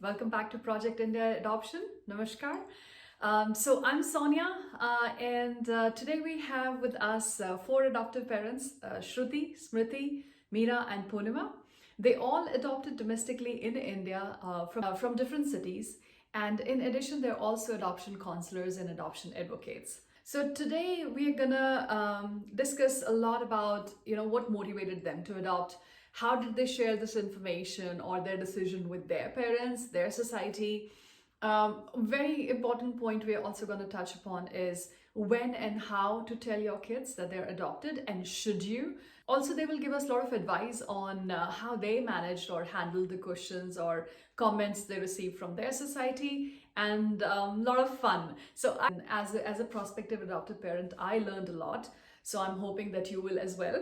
Welcome back to Project India Adoption. Namaskar. So I'm Sonia, and today we have with us four adoptive parents: Shruti, Smriti, Meera, and Purnima. They all adopted domestically in India from different cities, and in addition, they're also adoption counselors and adoption advocates. So today we are gonna discuss a lot about what motivated them to adopt. How did they share this information or their decision with their parents, their society? Very important point we're also going to touch upon is when and how to tell your kids that they're adopted, and should you. Also, they will give us a lot of advice on how they managed or handled the questions or comments they received from their society, and a lot of fun. So as a prospective adopted parent, I learned a lot, so I'm hoping that you will as well.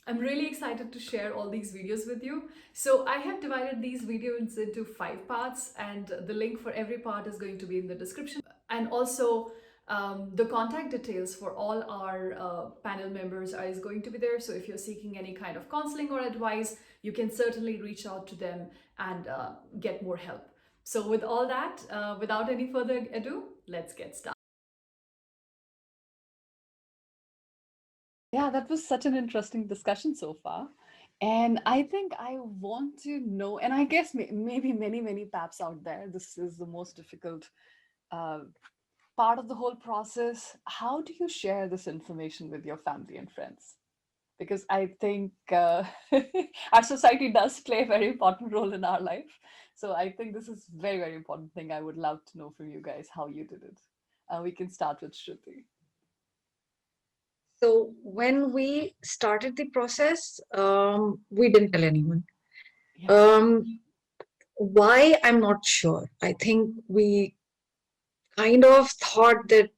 I'm really excited to share all these videos with you. So I have divided these videos into 5 parts, and the link for every part is going to be in the description. And also the contact details for all our panel members is going to be there. So if you're seeking any kind of counseling or advice, you can certainly reach out to them and get more help. So with all that, without any further ado, let's get started. Yeah, that was such an interesting discussion so far. And I think I want to know, and I guess maybe many PAPs out there, this is the most difficult uh, part of the whole process. How do you share this information with your family and friends? Because I think our society does play a very important role in our life. So I think this is very important thing. I would love to know from you guys how you did it. We can start with Shruti. So when we started the process, we didn't tell anyone. Yeah. Why? I'm not sure. I think we kind of thought that,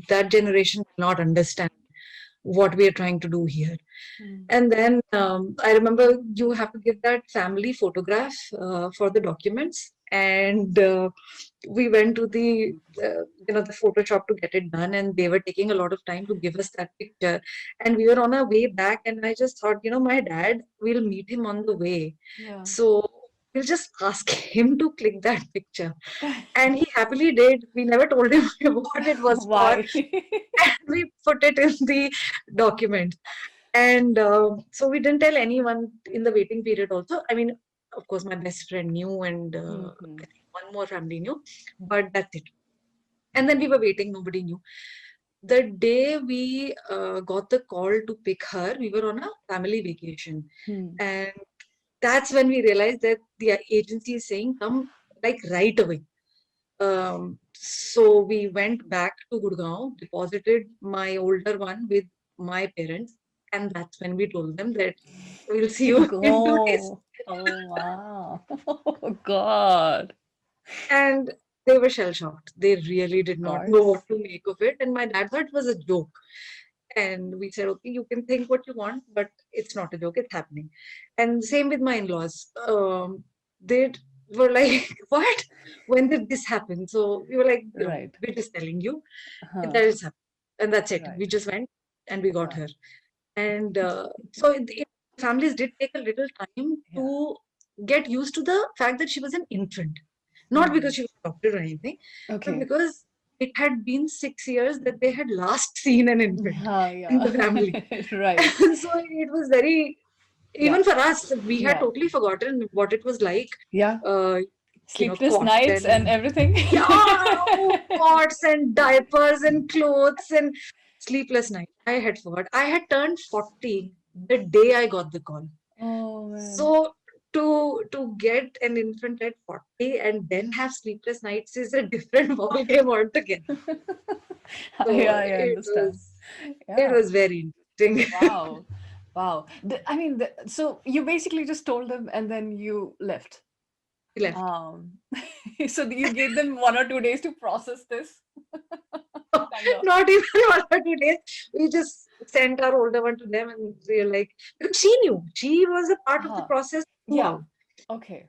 that generation will not understand what we are trying to do here. Mm. And then I remember you have to give that family photograph for the documents. And we went to the Photoshop to get it done, and they were taking a lot of time to give us that picture. And we were on our way back, and I just thought, my dad, we'll meet him on the way. Yeah. So we'll just ask him to click that picture. And he happily did. We never told him what it was for. Why? And we put it in the document. And so we didn't tell anyone in the waiting period also. I mean, of course, my best friend knew, and Mhm. I think one more family knew, but that's it. And then we were waiting, nobody knew. The day we got the call to pick her, we were on a family vacation. Hmm. And that's when we realized that the agency is saying, come like right away. So we went back to Gurgaon, deposited my older one with my parents, and that's when we told them that we'll see you in 2 days. Go. Oh, wow. Oh, God. And they were shell shocked. They really did Of not know course. what to make of it. And my dad thought it was a joke. And we said, okay, you can think what you want, but it's not a joke, it's happening. And same with my in-laws. They were like, what? When did this happen? So we were like, Right. we're just telling you Huh. that is happening. And that's it. Right. We just went and we got Huh. her. And so families did take a little time Yeah. to get used to the fact that she was an infant. Not because Hmm. she was adopted or anything, but Okay. because it had been 6 years that they had last seen an infant in Yeah. the family. Right. So it was very, Yeah. even for us, we had Yeah. totally forgotten what it was like, Yeah. uh, Sleepless cots nights and and, everything. yeah, oh, cots and diapers and clothes and sleepless night. I had forgot. I had turned 40 the day I got the call. Oh, man. So to get an infant at 40 and then have sleepless nights is a different ball game altogether. So Yeah, I understand. it Yeah. was very interesting. Wow. Wow. I mean, so you basically just told them and then you left. We left. Um, so you gave them 1 or 2 days to process this, kind of. Not even 1 or 2 days. We just sent our older one to them, and we were like, because she knew she was a part of the Uh-huh. process Yeah. throughout. Okay.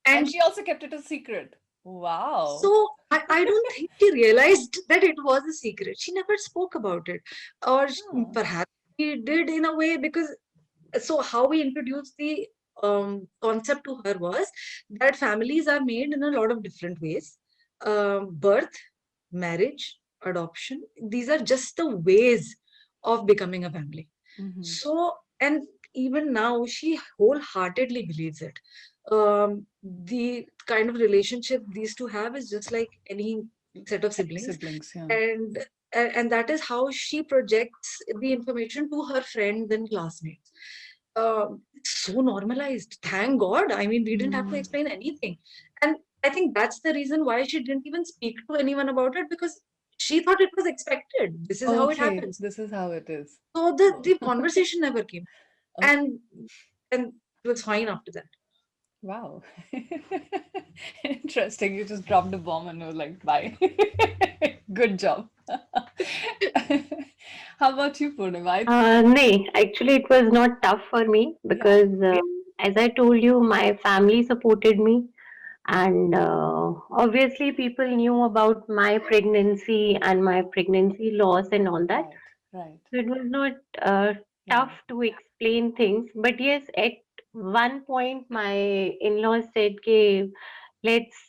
And And she also kept it a secret. Wow. so I don't think she realized that it was a secret. She never spoke about it. Or Oh. perhaps she did in a way, because so how we introduced the concept to her was that families are made in a lot of different ways. Birth, marriage, adoption, these are just the ways of becoming a family. Mhm. So, and even now, she wholeheartedly believes it. The kind of relationship these two have is just like any set of siblings, Siblings, yeah. and and that is how she projects the information to her friends and classmates. It's so normalized. Thank God. I mean, we didn't have to Mm. explain anything, and I think that's the reason why she didn't even speak to anyone about it, because she thought it was expected. This is how it Okay, happens. this is how it is. So the conversation never came, Okay. and it was fine after that. Wow. Interesting. You just dropped a bomb and was like, bye. Good job. How about you, Purnima? Nay, actually, it was not tough for me Yeah. because, as I told you, my family supported me, and obviously, people knew about my pregnancy and my pregnancy loss and all that. Right, right. So it was not uh, Yeah. tough to explain things. But yes, at one point, my in-laws said, "Okay, let's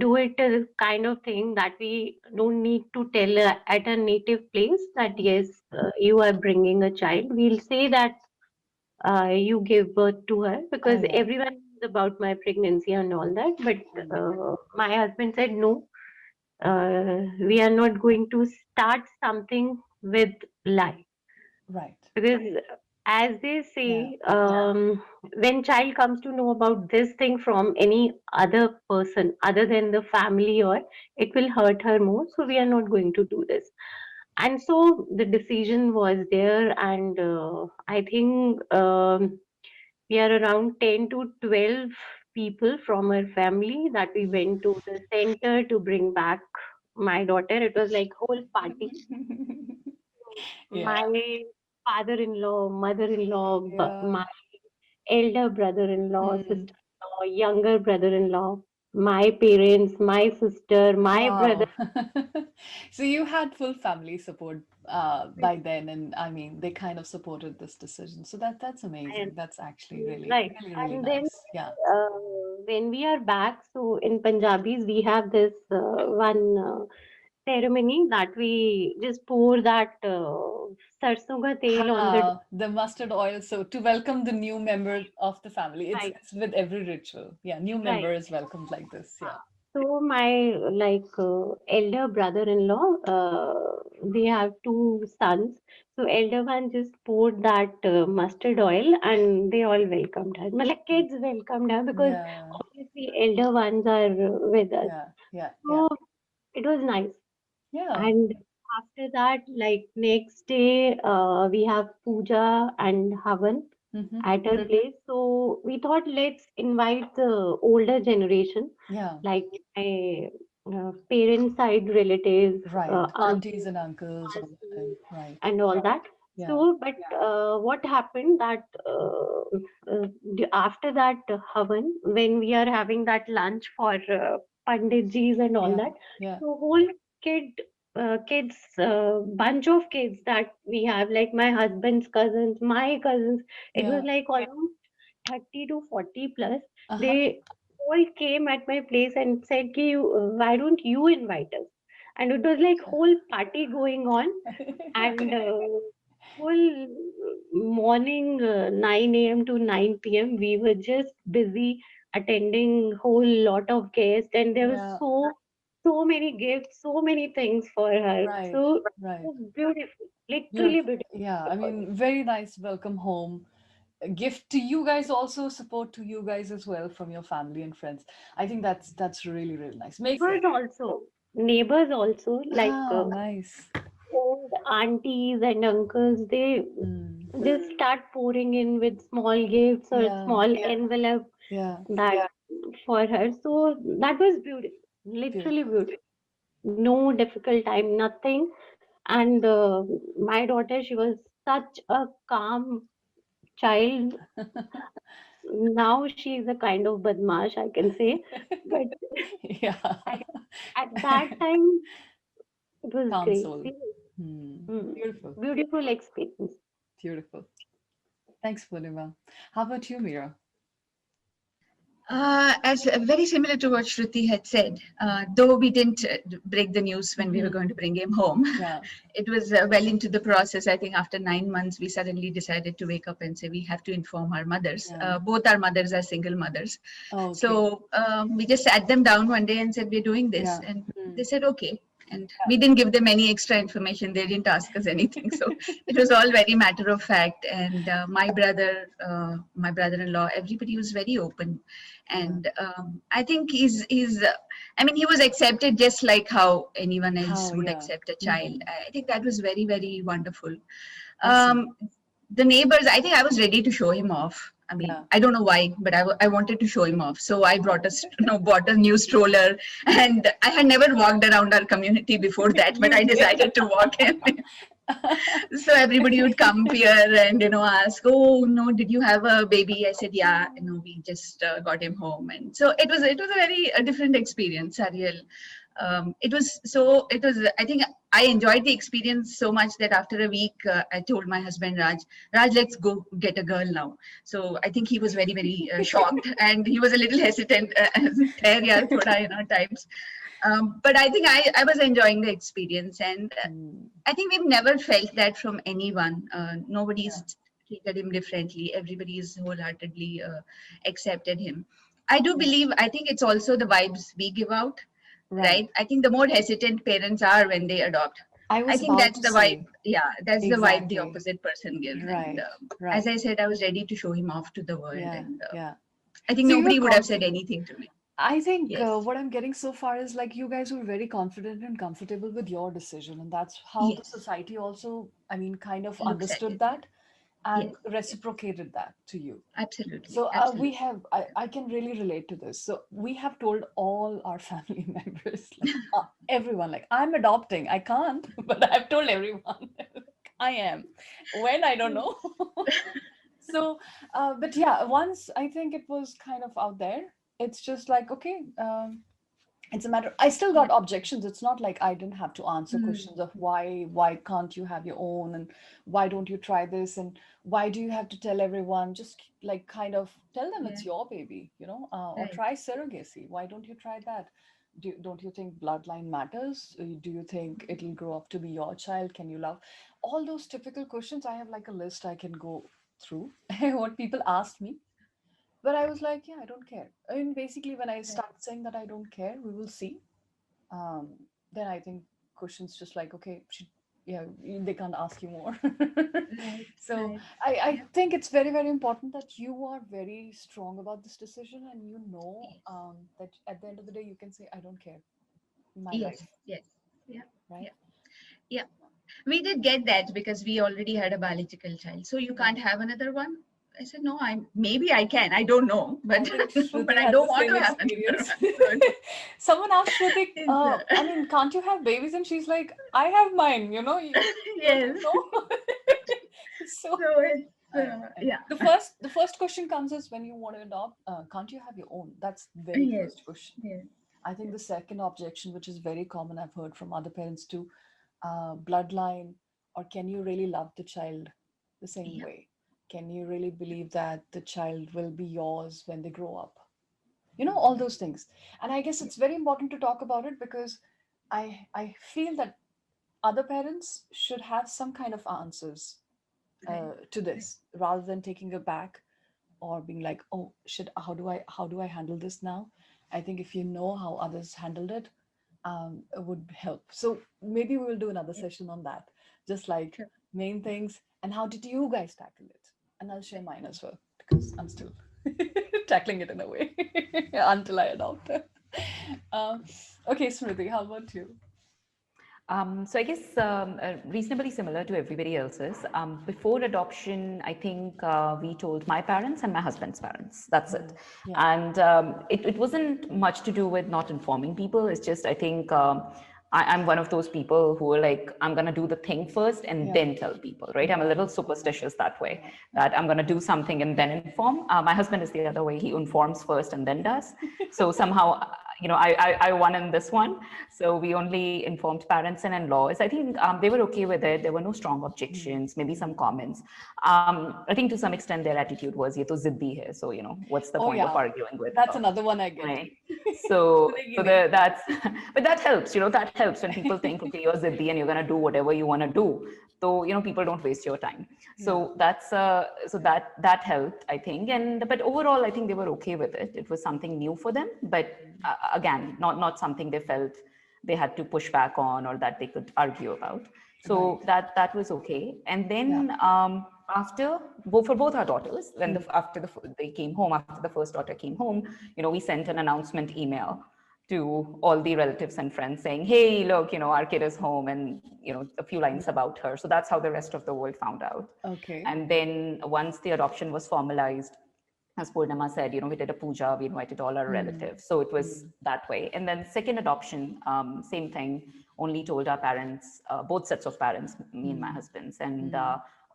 do it a kind of thing that we don't need to tell at a native place that yes, you are bringing a child. We'll say that you gave birth to her Ah, because yeah. everyone knows about my pregnancy and all that. But Mm. my husband said no, we are not going to start something with lie Right. because as they Yeah. say, when child comes to know about this thing from any other person other than the family, or it will hurt her more, so we are not going to do this. And so the decision was there, and I think we are around 10 to 12 people from her family that we went to the center to bring back my daughter. It was like whole party. Yeah. My father-in-law, mother-in-law, Yeah. my elder brother-in-law, Mm. sister-in-law, younger brother-in-law, my parents, my sister, my brother. Wow. So you had full family support by then, and I mean, they kind of supported this decision. So that's amazing. And That's actually really, right. really, really And then nice. Yeah. uh, when we are back, so in Punjabis, we have this one ceremony that we just pour that sarson ka tel on the The mustard oil. So to welcome the new member of the family, it's right, it's with every ritual. Yeah, new right. member is welcomed like this. Yeah. So my elder brother-in-law, they have two sons. So elder one just poured that mustard oil, and they all welcomed her. Like kids welcomed her because Yeah. obviously elder ones are with us. Yeah. Yeah. Yeah. So it was nice. Yeah. And after that, like next day, we have puja and havan Mm-hmm. at her place. So we thought let's invite the older generation, Yeah. like my parents' side relatives, Right. Aunties and uncles, all of aunties, them. Right. and all that. Yeah. So, but what happened that after that havan, when we are having that lunch for panditjis and all Yeah. that, Yeah. so whole kid kids bunch of kids that we have, like my husband's cousins, my cousins, it was Yeah. like almost 30 to 40 plus. Uh-huh. They all came at my place and said, "Ki, why don't you invite us?" And it was like whole party going on, and whole morning 9 a.m. to 9 p.m. we were just busy attending whole lot of guests, and there was Yeah. so many gifts, so many things for her. Right. So it Right. was beautiful, literally Beautiful. beautiful Yeah. I for me. mean, very nice welcome home. A gift to you guys also, support to you guys as well from your family and friends. I think that's really, really nice. Makes Neighbors also, neighbors also, like nice. old aunties and uncles, they Mm. just start pouring in with small gifts or Yeah. small envelope Yeah. that for her. So that was beautiful, literally Beautiful. beautiful. No difficult time, nothing. And my daughter, she was such a calm child. Now she is a kind of badmash, I can say. But Yeah. at, at that time, it was Calm great. soul. Hmm. Hmm. Beautiful. Beautiful experience. Beautiful. Thanks, Purnima. How about you, Mira? As very similar to what Shruti had said, though we didn't break the news when we were going to bring him home, Yeah. it was well into the process. I think after 9 months, we suddenly decided to wake up and say we have to inform our mothers. Yeah. Both our mothers are single mothers. Oh, okay. So we just sat them down one day and said, we're doing this. Yeah. And Mm. they said, okay. And we didn't give them any extra information. They didn't ask us anything. So it was all very matter of fact. And my brother-in-law, everybody was very open. And I think I mean, he was accepted just like how anyone else How, would yeah. accept a child. I think that was very, very wonderful. Awesome. The neighbors, I think I was ready to show him off. I mean, Yeah. I don't know why, but I wanted to show him off. So I brought bought a new stroller, and I had never walked around our community before that, but I decided to walk him. So everybody would come here and ask, oh no, did you have a baby? I said, yeah, we just got him home. And so it was a very different experience, Ariel. I think I enjoyed the experience so much that after a week I told my husband Raj, let's go get a girl now. So I think he was very, very shocked, and he was a little hesitant times. But I think I was enjoying the experience, and I think we've never felt that from anyone. Nobody's treated him differently. Everybody's wholeheartedly accepted him. I do believe, I think it's also the vibes we give out, right? I think the more hesitant parents are when they adopt. I think that's the vibe. Yeah, that's the vibe the opposite person gives. Right. And, as I said, I was ready to show him off to the world. Yeah. And Yeah. I think So nobody would have said anything to me. I think Yes. what I'm getting so far is like you guys were very confident and comfortable with your decision, and that's how the Yes. society also, I mean, kind of Looks at understood it. that and Yes. reciprocated that to you. Absolutely. So Absolutely. we have, I can really relate to this. So we have told all our family members, like, everyone, like, I'm adopting. I can't, but I've told everyone I am. When, I don't know. So, but yeah, once I think it was kind of out there, it's just like, okay, it's a matter. I still got objections. It's not like I didn't have to answer questions of why can't you have your own, and why don't you try this, and why do you have to tell everyone? Just like kind of tell them it's your baby, or Right. try surrogacy. Why don't you try that? Don't you think bloodline matters? Do you think it'll grow up to be your child? Can you love? All those typical questions. I have like a list I can go through what people asked me. But I was like, yeah, I don't care. I mean, basically, when I start saying that I don't care, we will see. Then I think questions just like, okay, they can't ask you more. So I think it's very, very important that you are very strong about this decision, and that at the end of the day, you can say, I don't care. My life. Yes. Yeah. Right? Yeah. We did get that because we already had a biological child. So you can't have another one? I said, no, maybe I can. I don't know, but, but I don't want to have another one. Someone asked Shruti, I mean, can't you have babies? And she's like, I have mine, Yes. So yeah. The first question comes is when you want to adopt, can't you have your own? That's the very first question. Yes. I think the second objection, which is very common, I've heard from other parents too, bloodline, or can you really love the child the same way? Can you really believe that the child will be yours when they grow up? All those things. And I guess it's very important to talk about it because I feel that other parents should have some kind of answers to this rather than taking it back or being like, oh shit, how do I handle this now? I think if you know how others handled it, it would help. So maybe we will do another session on that, just like main things and how did you guys tackle it? And I'll share mine as well because I'm still tackling it in a way until I adopt. Okay, Smriti, how about you? So I guess reasonably similar to everybody else's. Before adoption, I think we told my parents and my husband's parents. That's it. Yeah. And it wasn't much to do with not informing people. It's just, I think I'm one of those people who are like, I'm going to do the thing first and then tell people, right? I'm a little superstitious that way, that I'm going to do something and then inform. My husband is the other way. He informs first and then does. So somehow, I won in this one. So we only informed parents and in-laws. I think they were okay with it. There were no strong objections, maybe some comments. I think to some extent their attitude was, ye to ziddi hai. So, what's the Oh point of yeah, arguing with that's her? another one I get. Right. So, Sunegi so nahi. that's, but that helps, that helps when people think, okay, you're ziddi and you're going to do whatever you want to do. So, people don't waste your time. So that helped, I think. But overall, I think they were okay with it. It was something new for them, but again, not something they felt they had to push back on or that they could argue about. So that was okay. And then for both our daughters, when they came home, after the first daughter came home, we sent an announcement email to all the relatives and friends saying, hey, look, our kid is home, and a few lines about her. So that's how the rest of the world found out. Okay. And then once the adoption was formalized, as Purnima said, we did a puja, we invited all our relatives. So it was that way. And then second adoption, same thing, only told our parents, both sets of parents, me and my husband's. And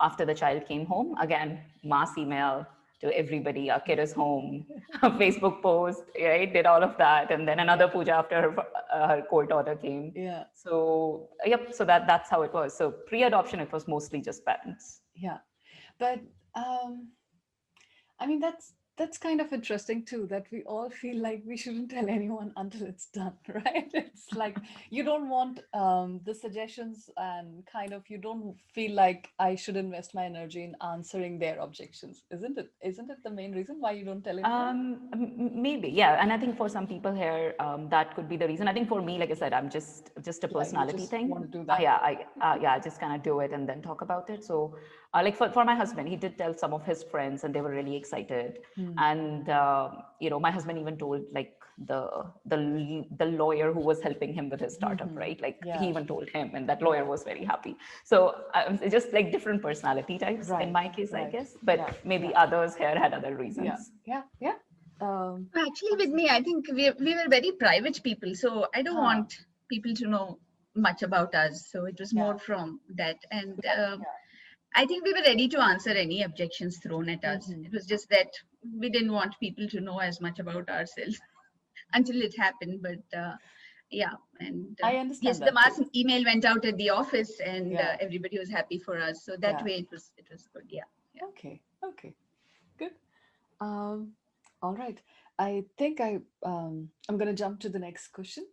after the child came home, again, mass email to everybody, our kid is home, Facebook post, right? Did all of that. And then another puja after her court order came. Yeah. So, so that's how it was. So pre-adoption, it was mostly just parents. Yeah. But I mean, that's kind of interesting too, that we all feel like we shouldn't tell anyone until it's done, right? It's like you don't want the suggestions, and kind of you don't feel like I should invest my energy in answering their objections, isn't it? Isn't it the main reason why you don't tell anyone? Maybe, yeah. And I think for some people here, that could be the reason. I think for me, like I said, I'm just a you personality just thing. want to do that. I just kind of do it and then talk about it. So, like for my husband, he did tell some of his friends, and they were really excited. And my husband even told like the lawyer who was helping him with his startup, right? Like he even told him, and that lawyer was very happy. So it's just like different personality types in my case, I guess. But maybe others here had other reasons. Yeah. Actually, with me, I think we were very private people, so I don't want people to know much about us. So it was more from that. And I think we were ready to answer any objections thrown at us. It was just that we didn't want people to know as much about ourselves until it happened. But and I understand yes, that the mass too. email went out at the office, and everybody was happy for us. So that way, it was good. Yeah. Okay, good. All right. I think I'm gonna jump to the next question.